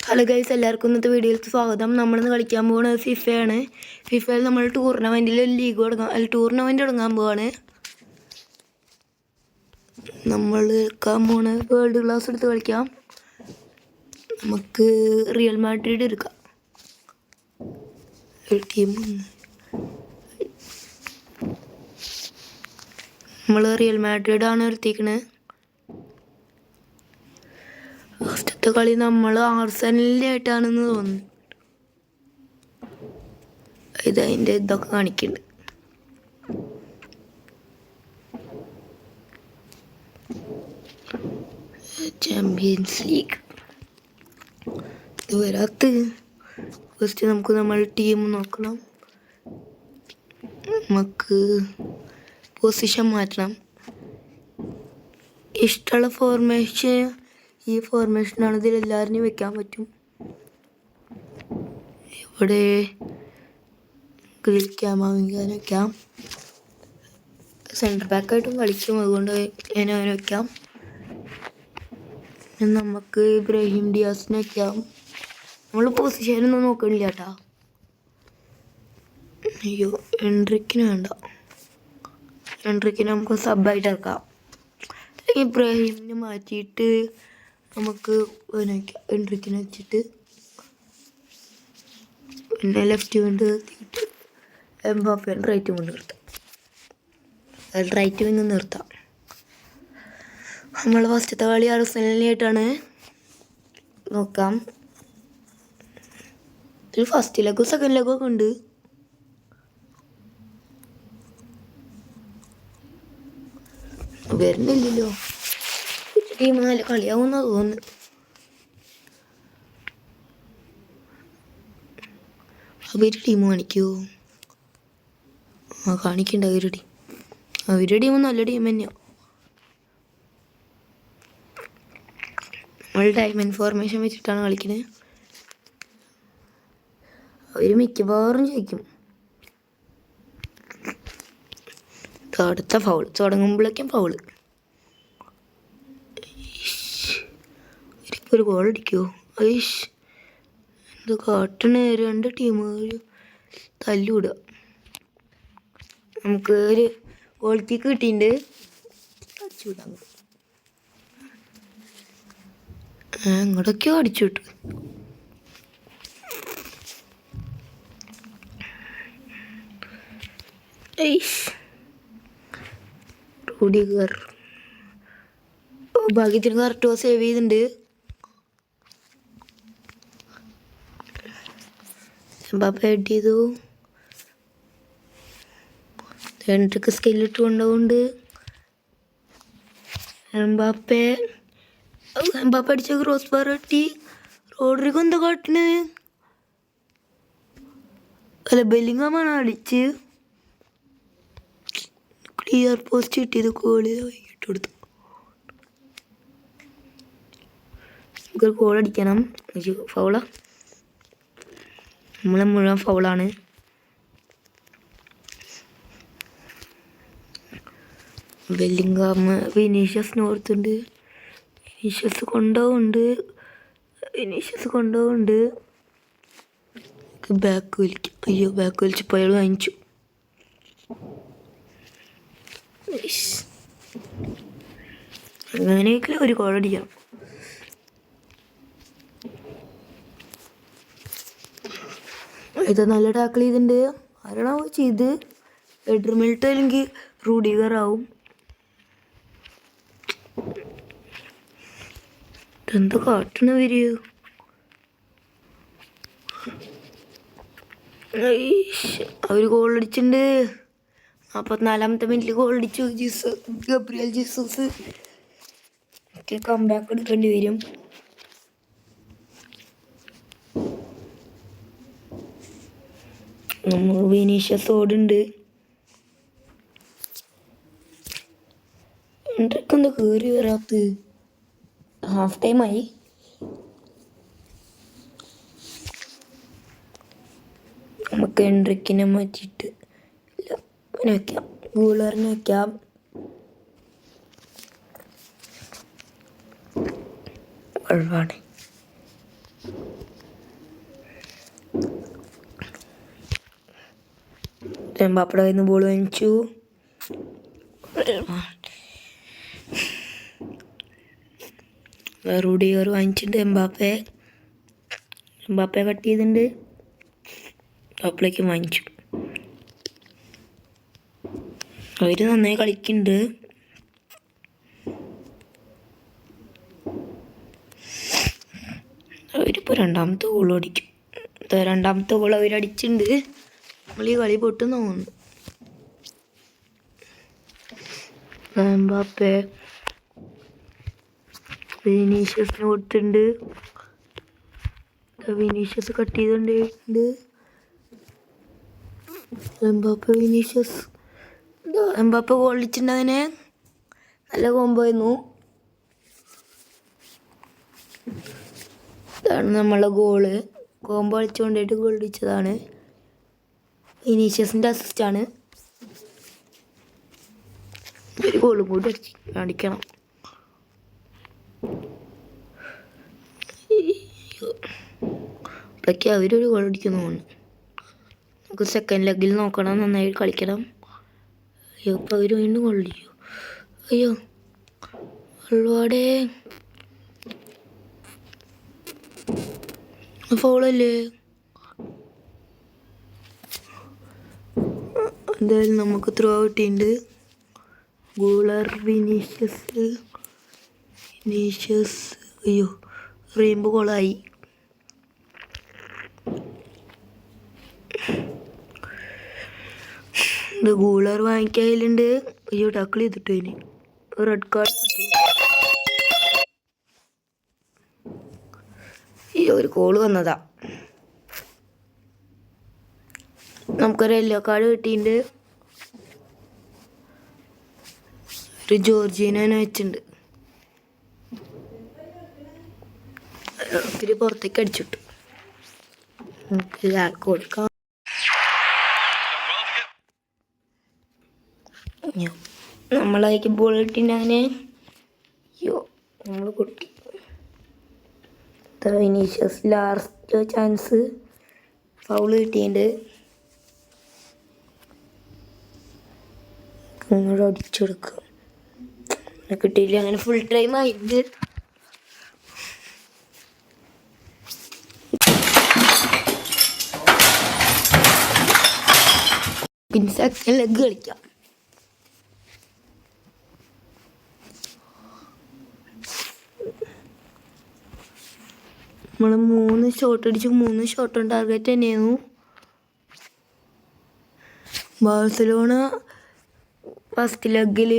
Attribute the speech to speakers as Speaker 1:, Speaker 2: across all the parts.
Speaker 1: Hello guys, എല്ലാവർക്കും ഇന്നത്തെ വീഡിയോയിലേക്ക് സ്വാഗതം. നമ്മളിന്ന് കളിക്കാൻ പോകുന്നത് ഫിഫയാണ്. ഫിഫയിൽ നമ്മൾ ടൂർണമെൻറ്റിൽ ലീഗ് ടൂർണമെൻറ്റ് തുടങ്ങാൻ പോവാണ്. നമ്മൾ കളിക്കാൻ പോണ വേൾഡ് ക്ലാസ് എടുത്ത് കളിക്കാം. നമുക്ക് റിയൽ മാഡ്രിഡ് എടുക്കാം. ടീം നമ്മൾ റിയൽ മാഡ്രിഡ് ആണ് എടുത്തിരിക്കുന്നത്. ഫസ്റ്റത്തെ കളി നമ്മൾ ആർസനലിലായിട്ടാണെന്ന് തോന്നുന്നു. അതിൻ്റെ ഇതൊക്കെ കാണിക്കുന്നുണ്ട്. ചാമ്പ്യൻസ് ലീഗ് ഇത് വരാത്ത. ഫസ്റ്റ് നമുക്ക് നമ്മൾ ടീം നോക്കണം. നമുക്ക് പൊസിഷൻ മാറ്റണം. ഇഷ്ടമുള്ള ഫോർമേഷൻ ഈ ഫോർമേഷനാണ്. ഇതിൽ എല്ലാവരും വെക്കാൻ പറ്റും. ഇവിടെ വെക്കാം. സെൻറ്റർ ബാക്കായിട്ടും കളിക്കും, അതുകൊണ്ട് അങ്ങനെ വെക്കാം. നമുക്ക് ഇബ്രാഹിം ഡിയാസിനെ വെക്കാം. നമ്മൾ പൊസിഷനൊന്നും നോക്കണില്ല കേട്ടോ. അയ്യോ, എൻട്രിക്കിന് വേണ്ട. എൻട്രിക്കിന് നമുക്ക് സബായിട്ട് ഇറക്കാം. ഇബ്രാഹിമിനെ മാറ്റിയിട്ട് നമുക്ക് എൻട്രിക്കിനെ വെച്ചിട്ട് പിന്നെ ലെഫ്റ്റ് വിണ്ട് എത്തിയിട്ട് എംബാപ്പെ റൈറ്റ് വിണ്ട് നിർത്താം. റൈറ്റ് വിങ് നിർത്താം. നമ്മൾ ഫസ്റ്റത്തെ കളി ആർസനലിനായിട്ടാണ്. നോക്കാം. ഇതിൽ ഫസ്റ്റ് ലെഗും സെക്കൻഡ് ലെഗും ഒക്കെ ഉണ്ട്. വരുന്നില്ലല്ലോ. ടീം നല്ല കളിയാവുന്ന തോന്നുന്നു. അവര് ടീം കാണിക്കുമോ? കാണിക്കണ്ട. അവരുടെ ടീം നല്ല ടീം തന്നെയാണ്. നമ്മൾ ഡയമണ്ട് ഫോർമേഷൻ വെച്ചിട്ടാണ് കളിക്കുന്നത്. അവർ മിക്കവാറും ജയിക്കും. അടുത്ത ഫൗൾ തുടങ്ങുമ്പോഴേക്കും ഫൗള്. ഒരു ഗോൾ അടിക്കുമോ? ഐഷ്, എന്ത് കാട്ടണ. രണ്ട് ടീമുകൾ തല്ലുവിടുക. നമുക്ക് ഒരു ഗോൾ കിക്ക് കിട്ടിയിട്ടുണ്ട്. അടിച്ചു വിടാം. എങ്ങോട്ടൊക്കെയോ അടിച്ചു വിട്ടു. റൂഡിഗർ ഭാഗ്യത്തിന് കറക്റ്റോ സേവ് ചെയ്തിട്ടുണ്ട്. എംബാപ്പെ ഹെഡ് ചെയ്തു. എൻട്രിക്ക് സ്കില്ലിട്ട് കൊണ്ടുപോകുന്നുണ്ട്. എംബാപ്പെ അടിച്ച ക്രോസ് ബാർ കെട്ടി. റോഡ്രിഗോ എന്താ കാട്ടണത്? അല്ല, ബെല്ലിംഗമാണ് അടിച്ച് ക്ലിയർ പോസ്റ്റ് കിട്ടിയത്. ഗോളി വൈകിട്ട് കൊടുത്തു. നമുക്കൊരു ഗോൾ അടിക്കണം. ഫൗളാ. നമ്മളെ മുഴുവൻ ഫൗളാണ്. ബെല്ലിംഗാം വിനീഷ്യസ് നോർത്തുണ്ട്. വിനീഷ്യസ് കൊണ്ടുപോകുന്നുണ്ട്. ബാക്ക് വലിക്കും. അയ്യോ, ബാക്ക് വലിച്ചപ്പോൾ അയാൾ വാങ്ങിച്ചു. അങ്ങനെയൊക്കെ ഒരു ഗോൾ അടിക്കണം. ഇത് നല്ല ടാക്കിൾ ചെയ്തിട്ടുണ്ട്. ആരാണോ ചെയ്ത്? എഡ്രിമിൽട്ടോ അല്ലെങ്കിൽ റൂഡിഗർ ആവും. എന്ത് കാട്ടണ വരിക? അവർ ഗോൾ അടിച്ചിട്ടുണ്ട്. 44ാമത്തെ മിനിറ്റിൽ ഗോൾ അടിച്ചു ഗബ്രിയേൽ ജീസസ്. കംബാക്ക് എടുക്കേണ്ടി വരും. വിനീഷ്യസ് ഓടുണ്ട്. എന്തൊക്കെ കയറി വരാത്ത. ഹാഫ് ടൈമായി. നമുക്ക് എൻട്രിക്കിനെ മാറ്റിയിട്ട് വെക്കാം. ഗൂളറിന് വയ്ക്കാം. വൾവാടെ എംബാപ്പയുടെ കയ്യിൽ നിന്ന് ബോൾ വാങ്ങിച്ചു. റൂഡിഗർ വാങ്ങിച്ചിട്ടുണ്ട്. എംബാപ്പെ കട്ട് ചെയ്തിട്ടുണ്ട്. അപ്പോഴേക്കും വാങ്ങിച്ചു. അവർ നന്നായി കളിക്കുന്നുണ്ട്. അവരിപ്പോൾ രണ്ടാമത്തെ ഗോൾ അടിക്കും. രണ്ടാമത്തെ ഗോൾ അവരടിച്ചിട്ടുണ്ട്. നമ്മൾ ഈ കളി പൊട്ടുന്നു തോന്നുന്നു. എംബാപ്പെ വിനീഷ്യസിന് കൊടുത്തിട്ടുണ്ട്. വിനീഷ്യസ് കട്ട് ചെയ്തിട്ടുണ്ട്. എംബാപ്പെ ഗോൾ അടിച്ചിട്ടുണ്ട്. അതിന് നല്ല കോംബോ ആയിരുന്നു. ഇതാണ് നമ്മളെ ഗോള്. കോംബോ കളിച്ചുകൊണ്ടിട്ട് ഗോൾ അടിച്ചതാണ്. വിനീഷ്യസിൻ്റെ അസിസ്റ്റാണ്. ഒരു ഗോളും കൂടി അടിക്കണം. അപ്പോഴേക്ക് അവരൊരു ഗോൾ അടിക്കുന്നതാണ്. നമുക്ക് സെക്കൻഡ് ലെഗിൽ നോക്കണം. നന്നായി കളിക്കണം. അയ്യോ അപ്പോൾ അവർ വീണ്ടും ഗോൾ അടിക്കും. അയ്യോ ഒരുപാടേ ഫൗളല്ലേ. എന്തായാലും നമുക്ക് ത്രോ കിട്ടിയിട്ടുണ്ട്. ഗൂളർ വിനീഷ്യസ് അയ്യോ റീമ്പ് ഗോളായി. ഗൂളർ വാങ്ങിക്കലുണ്ട്. അയ്യോ ടാക്കിൾ ചെയ്തിട്ട് അതിന് റെഡ് കാർഡ്. അയ്യോ ഒരു കോള് വന്നതാ. നമുക്കൊരു യെല്ലോ കാർഡ് കിട്ടിയിട്ടുണ്ട്. ഒരു ജോർജീനെ വെച്ചിട്ടുണ്ട്. ഒത്തിരി പുറത്തേക്ക് അടിച്ചിട്ടു. നമുക്ക് ഇയാൾക്ക് കൊടുക്കാം. നമ്മളായിക്ക് ബോൾ കിട്ടിയിട്ട് അങ്ങനെ അയ്യോ നമ്മൾ കൊടുക്കി. വിനീഷ്യസ് ലാസ്റ്റ് ചാൻസ് ഫൗള് കിട്ടിയിട്ടുണ്ട്. അങ്ങോട്ട് അടിച്ചെടുക്കുക. കിട്ടിയില്ല. അങ്ങനെ ഫുൾ ടൈം ആയിട്ട് പിന്നെ സെക്കൻഡ് ലെഗ് കളിക്കാം. നമ്മൾ 3 ഷോട്ട് അടിച്ചു. 3 ഷോട്ട് ഓൺ ടാർഗറ്റ് തന്നെയായിരുന്നു. ബാഴ്സലോണ ഫസ്റ്റ് ലെഗിൽ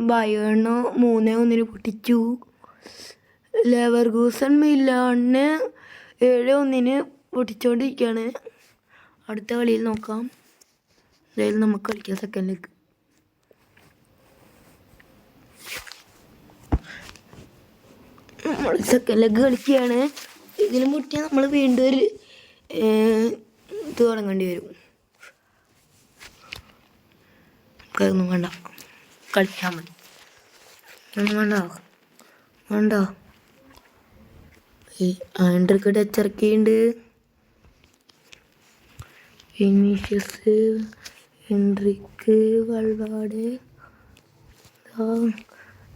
Speaker 1: ബയേണിന് 3-1 പൊട്ടിച്ചു. ലെവർകൂസൻ മിലാണിന് 7-1 പൊട്ടിച്ചുകൊണ്ടിരിക്കുകയാണ്. അടുത്ത കളിയിൽ നോക്കാം. എന്തായാലും നമുക്ക് കളിക്കാം സെക്കൻഡ് ലെഗ്. നമ്മൾ സെക്കൻഡ് ലെഗ് കളിക്കുകയാണ്. ഇതിന് മുട്ടിയാൽ നമ്മൾ വീണ്ടും ഒരു ഇത് തുടങ്ങേണ്ടി വരും. ഒന്നും വേണ്ട, കളിച്ചാൽ മതി. ഒന്നും വേണ്ട. ആൻഡ്രിക്ക് ടച്ച് ഇറക്കിയിട്ടുണ്ട്. വിനീഷ്യസ്, എൻട്രിക്ക്, വൾവാടെ,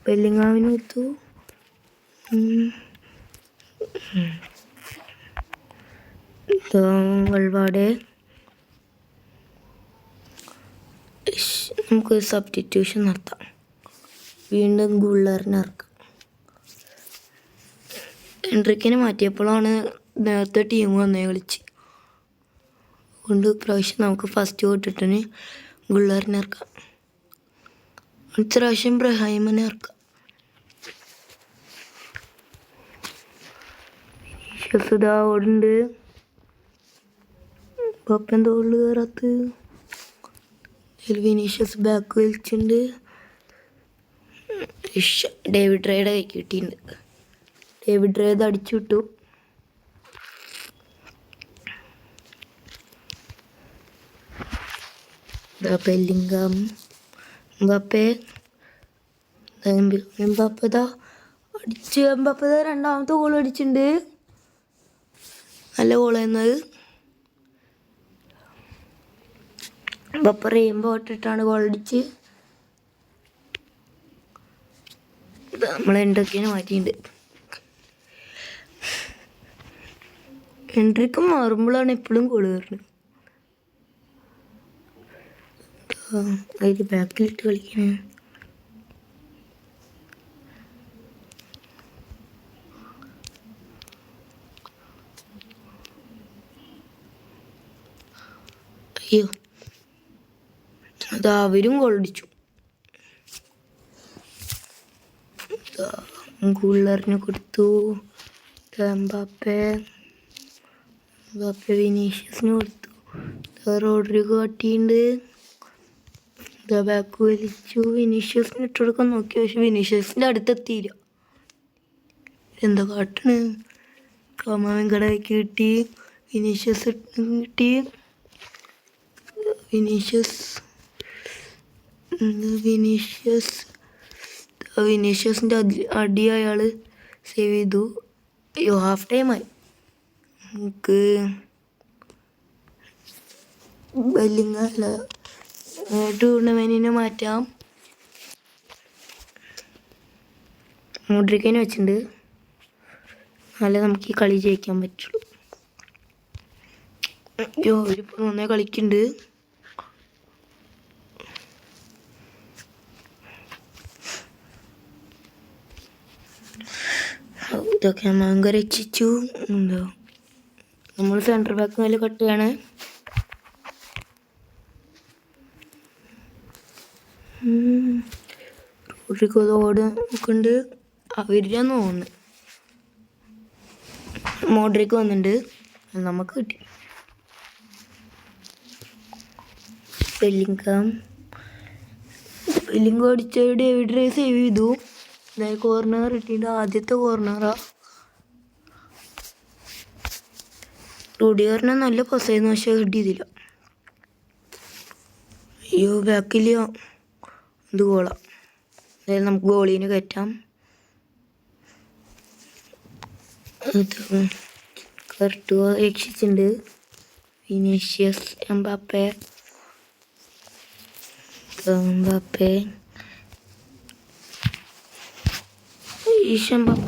Speaker 1: ബെല്ലിങ്ങാമിന് കൊടുത്തു. വൾവാടെ. നമുക്ക് സബ്സ്റ്റിറ്റ്യൂഷൻ നടത്താം. വീണ്ടും ഗുള്ളറിനെ ഇറക്കാം. എൻട്രിക്കിനെ മാറ്റിയപ്പോഴാണ് നേരത്തെ ടീം വന്നേ കളിച്ച്. അതുകൊണ്ട് ഇപ്രാവശ്യം നമുക്ക് ഫസ്റ്റ് തൊട്ടിട്ടിന് ഗുള്ളറിനെ ഇറക്കാം. അടുത്ത പ്രാവശ്യം ബ്രഹീമിനെ ഇറക്കാം. വിനീഷ്യസ് ഇതാ ഓടുണ്ട്. പപ്പൻ തോളിൽ കയറാത്ത്. വിനീഷ്യസ് ബാക്ക് വലിച്ചിട്ടുണ്ട്. ഡേവിഡ് റേയുടെ കൈ കിട്ടിയിട്ടുണ്ട്. ഡേവിഡ് റേ ഇത് അടിച്ചു വിട്ടു. ബെല്ലിംഗാം എംബാപ്പെ എംബാപ്പതാ അടിച്ച് എംബാപ്പതാ രണ്ടാമത്തെ ഗോൾ അടിച്ചിട്ടുണ്ട്. നല്ല ഗോളായിരുന്നത്. എംബാപ്പ റെയിൻബോ ഇട്ടിട്ടാണ് ഗോൾ അടിച്ച്. നമ്മൾ എന്തൊക്കെയാണ് മാറ്റിയിട്ടുണ്ട്. എൻട്രിക്ക് മാറുമ്പോഴാണ് എപ്പോഴും ഗോൾ കയറുന്നത്. അതിൽ ബാക്കിലിട്ട് കളിക്കണേ. അയ്യോ, അതാ അവരും ഗോളടിച്ചു. ഗോളറിന് കൊടുത്തു. എംബാപ്പെ വിനീഷ്യസിന് കൊടുത്തു. റോഡ്രിഗോ കാട്ടിയുണ്ട്. ബാക്ക് വലിച്ചു. വിനീഷ്യസിന് ഇട്ടുകൊടുക്കാൻ നോക്കി, പക്ഷെ വിനീഷ്യസിൻ്റെ അടുത്തെത്തിയില്ല. എന്താ കാട്ടണ്? വെങ്കടയ്ക്ക് കിട്ടി. വിനീഷ്യസ് കിട്ടി. വിനീഷ്യസിൻ്റെ അടി അയാൾ സേവ് ചെയ്തു. അയ്യോ, ഹാഫ് ടൈമായി. നമുക്ക് ടൂർണമെൻറ്റിനെ മാറ്റാം. മോഡ്രിക്കിനെ വെച്ചിട്ടുണ്ട്. എന്നാലേ നമുക്ക് ഈ കളി ജയിക്കാൻ പറ്റുള്ളൂ. അയ്യോ, അവരിപ്പോൾ നന്നായി കളിക്കുന്നുണ്ട്. ഇതൊക്കെ ഭയങ്കര രക്ഷിച്ചു. എന്താ നമ്മൾ സെൻറ്റർ ബാക്ക് മേലെ കട്ടുകയാണ്. റോഡ്രിഗോ ഓട് നോക്കുന്നുണ്ട്. അവരിലാന്ന് തോന്നുന്നു. മോഡ്രിക്ക് വന്നിട്ടുണ്ട്. നമുക്ക് കിട്ടി. ബെല്ലിംഗം അടിച്ച ഡേവിഡ് റേ സേവ് ചെയ്തു. കോർണർ കിട്ടിയിട്ട് ആദ്യത്തെ കോർണറാ. റൂഡിഗറിനെ നല്ല പൊസയായിരുന്നു, പക്ഷെ കിട്ടിയതില്ല. അയ്യോ, ബാക്കില്ല. ഇത് ഗോളാ. അതായത് നമുക്ക് ഗോളീന് കയറ്റാം. കറക്റ്റ് രക്ഷിച്ചിട്ടുണ്ട്. വിനീഷ്യസ് എംബാപ്പെ എംബാപ്പ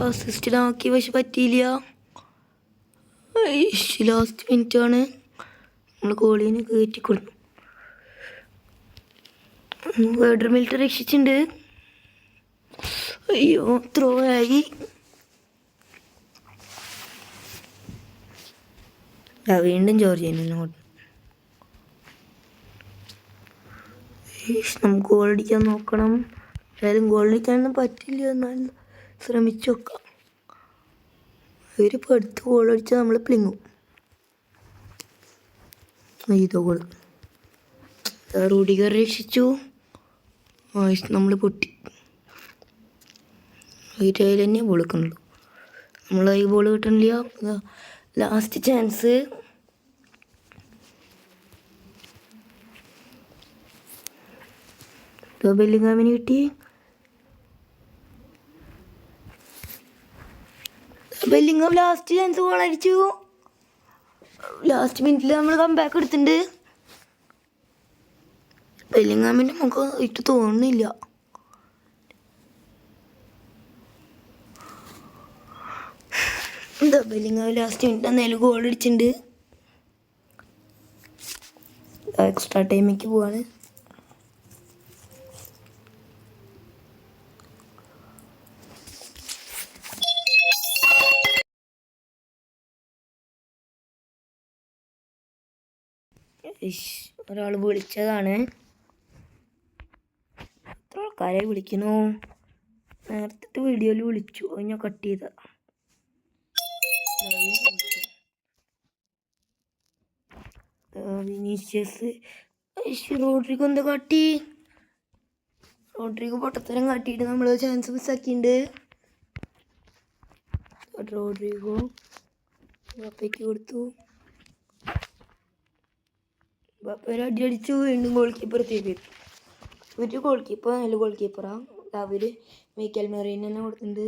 Speaker 1: അസിസ്റ്റ് നോക്കി, പക്ഷെ പറ്റിയില്ല. ലാസ്റ്റ് മിനിറ്റ് ആണ്. നമ്മൾ ഗോളീന് കയറ്റി കൊടുത്തു. വേർഡർ മിലിറ്ററി രക്ഷിച്ചിട്ടുണ്ട്. അയ്യോ, ത്രോ ആയി. വീണ്ടും ജോർജിയനോട്ട്. നമുക്ക് ഗോൾ അടിക്കാൻ നോക്കണം. എന്തായാലും ഗോൾ അടിക്കാനൊന്നും പറ്റില്ല, എന്നാലും ശ്രമിച്ചു നോക്കാം. അവരിപ്പോൾ അടുത്ത് ഗോൾ അടിച്ചാൽ നമ്മൾ പ്ലിങ്ങും. ഇതോ ഗോൾ. റൂഡിഗർ രക്ഷിച്ചു. നമ്മൾ പൊട്ടി. അതിൽ തന്നെ ബോൾ കിട്ടുന്നുള്ളൂ. നമ്മൾ ഈ ബോൾ കിട്ടണില്ല. Last chance. ബെല്ലിംഗാമിന് കിട്ടി. ബെല്ലിംഗാം ലാസ്റ്റ് ചാൻസ് ഗോൾ അടിച്ചു. ലാസ്റ്റ് മിനിറ്റിൽ നമ്മൾ കംബാക്ക് എടുത്തിട്ടുണ്ട്. ബെല്ലിംഗാമിൻ്റെ മുഖം ഇട്ട് തോന്നുന്നില്ല. എന്താ ബെല്ലിംഗാം ലാസ്റ്റ് മിനിറ്റ് എന്തായാലും ഗോൾ അടിച്ചിട്ടുണ്ട്. എക്സ്ട്രാ ടൈമിലേക്ക് പോവാണ്. ഒരാൾ വിളിച്ചതാണ്. എത്ര ആൾക്കാരെ വിളിക്കുന്നു? നേരത്തെ വീഡിയോയിൽ വിളിച്ചു, അത് ഞാൻ കട്ട് ചെയ്ത. വിനീഷ്യസ് റോഡ്രിഗോ എന്താ കാട്ടി? റോഡ്രിഗോ പൊട്ടത്തരം കാട്ടിയിട്ട് നമ്മൾ ചാൻസ് മിസ്സാക്കിയിട്ടുണ്ട്. റോഡ്രിഗോ ബാപ്പയ്ക്ക് കൊടുത്തു. ബാപ്പ ഒരു അടി അടിച്ചു. വീണ്ടും ഗോൾ കീപ്പർ സേവ് ചെയ്തു. ഒരു ഗോൾ കീപ്പർ നല്ല ഗോൾ കീപ്പറാണ്. അവർ മൈക്കൽ മെറീൻ തന്നെ കൊടുക്കുന്നുണ്ട്.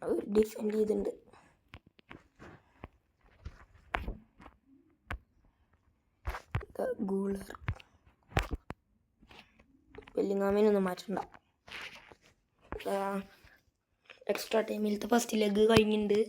Speaker 1: അവർ ഡിഫെൻഡ് ചെയ്തിട്ടുണ്ട്. ഗൂളർ ബെല്ലിങ്ങാമിനൊന്നും മാറ്റണ്ട. എക്സ്ട്രാ ടൈമിലത്തെ ഫസ്റ്റ് ലെഗ് കഴിഞ്ഞിട്ടുണ്ട്.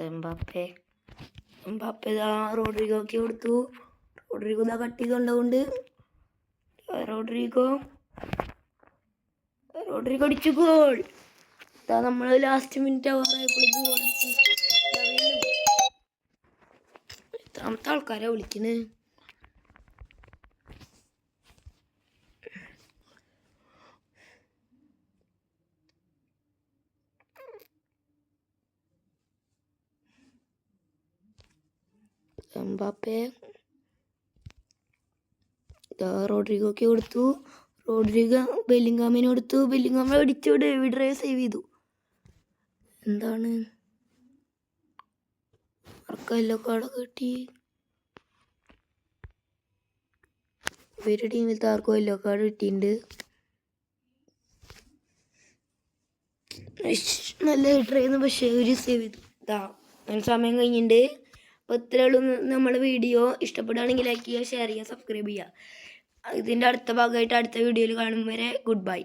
Speaker 1: എംബാപ്പെ റോഡ്രിഗോക്ക് കൊടുത്തു. റോഡ്രിഗോ കട്ട് ചെയ്തുകൊണ്ടുകൊണ്ട് റോഡ്രിഗോ അടിച്ചു ഗോൾ. നമ്മൾ ലാസ്റ്റ് മിനിറ്റ് ആവാറായപ്പോഴേക്കും ഗോൾ അടിച്ചു. എത്രാമത്തെ ആൾക്കാരാ വിളിക്കുന്നത്? എംബാപ്പെ റോഡ്രിഗോക്ക് കൊടുത്തു. റോഡ്രിഗോ ബെല്ലിംഗാമിന് കൊടുത്തു. ബെല്ലിംഗാം അടിച്ചു. ഡേവിഡ് റേ സേവ് ചെയ്തു. എന്താണ് യെല്ലോ കാർഡൊക്കെ കിട്ടി? ഇവരുടെ ടീമിലത്തെ ആർക്കും യെല്ലോ കാർഡ് കിട്ടിയിട്ടുണ്ട്. നല്ല ട്രെയിന്ന് പക്ഷേ ഒരു സേവ് ചെയ്തു. അതിന് സമയം കഴിഞ്ഞിട്ടുണ്ട്. അപ്പോൾ ഇത്രയേ ഉള്ളൂ നമ്മളെ വീഡിയോ. ഇഷ്ടപ്പെടുകയാണെങ്കിൽ ലൈക്ക് ചെയ്യുക, ഷെയർ ചെയ്യുക, സബ്സ്ക്രൈബ് ചെയ്യുക. ഇതിൻ്റെ അടുത്ത ഭാഗമായിട്ട് അടുത്ത വീഡിയോയിൽ കാണും വരെ ഗുഡ് ബൈ.